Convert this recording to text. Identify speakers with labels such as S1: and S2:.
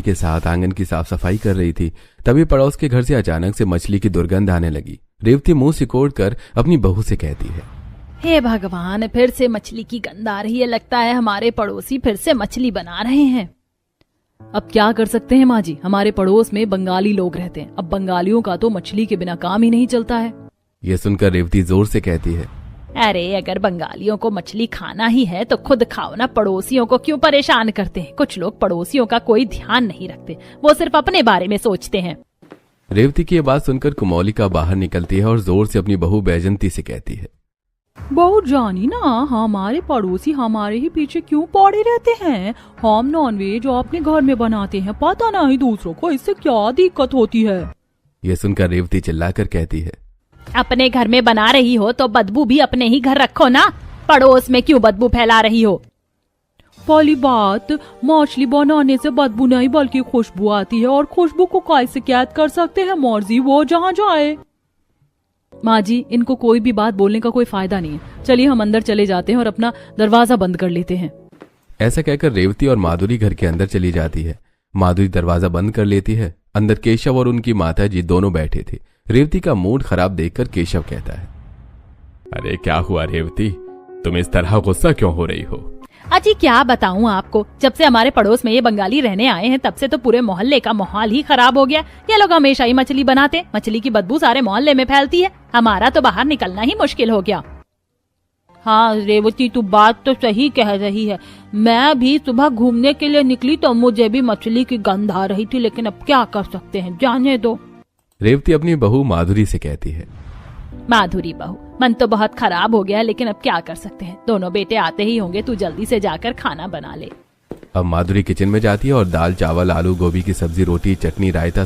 S1: के साथ आंगन की साफ सफाई कर रही थी। तभी पड़ोस के घर से अचानक से मछली की दुर्गंध आने लगी। रेवती मुंह सिकोड़ कर अपनी बहू से कहती है,
S2: हे भगवान, फिर से मछली की गंध आ रही है। लगता है हमारे पड़ोसी फिर से मछली बना रहे हैं। अब क्या कर सकते हैं माँ जी, हमारे पड़ोस में बंगाली लोग रहते हैं। अब बंगालियों का तो मछली के बिना काम ही नहीं चलता है।
S1: ये सुनकर रेवती जोर से कहती है,
S2: अरे अगर बंगालियों को मछली खाना ही है तो खुद खाओ ना, पड़ोसियों को क्यों परेशान करते हैं। कुछ लोग पड़ोसियों का कोई ध्यान नहीं रखते, वो सिर्फ अपने बारे में सोचते हैं।
S1: रेवती की ये बात सुनकर कुमौलिका बाहर निकलती है और जोर से अपनी बहू बैजंती से कहती है,
S2: बहुत जानी ना, हमारे पड़ोसी हमारे ही पीछे क्यों पड़े रहते हैं। हम नॉनवेज अपने घर में बनाते हैं, पता नहीं दूसरों को इससे क्या दिक्कत होती है।
S1: ये सुनकर रेवती चिल्लाकर कहती है,
S2: अपने घर में बना रही हो तो बदबू भी अपने ही घर रखो ना, पड़ोस में क्यों बदबू फैला रही हो। पहली बात, मछली बनाने से बदबू नहीं बल्कि खुशबू आती है, और खुशबू को कैसे कैद कर सकते हैं, मर्जी वो जहाँ जाए। माँ जी, इनको कोई भी बात बोलने का कोई फायदा नहीं है। चलिए हम अंदर चले जाते हैं और अपना दरवाजा बंद कर लेते हैं।
S1: ऐसा कहकर रेवती और माधुरी घर के अंदर चली जाती है। माधुरी दरवाजा बंद कर लेती है। अंदर केशव और उनकी माता जी दोनों बैठे थे। रेवती का मूड खराब देखकर केशव कहता है, अरे क्या हुआ रेवती, तुम इस तरह गुस्सा क्यों हो रही हो।
S2: अजी क्या बताऊं आपको, जब से हमारे पड़ोस में ये बंगाली रहने आए हैं तब से तो पूरे मोहल्ले का माहौल ही खराब हो गया। ये लोग हमेशा ही मछली बनाते, मछली की बदबू सारे मोहल्ले में फैलती है। हमारा तो बाहर निकलना ही मुश्किल हो गया। हाँ रेवती, तू बात तो सही कह रही है। मैं भी सुबह घूमने के लिए निकली तो मुझे भी मछली की गंध आ रही थी, लेकिन अब क्या कर सकते हैं, जाने दो।
S1: रेवती अपनी बहू माधुरी से कहती है,
S2: माधुरी बहू, मन तो बहुत खराब हो गया, लेकिन अब क्या कर सकते हैं। दोनों बेटे आते ही होंगे, तू जल्दी से जाकर खाना बना ले।
S1: अब माधुरी किचन में जाती है और दाल चावल आलू गोभी की सब्जी रोटी चटनी रायता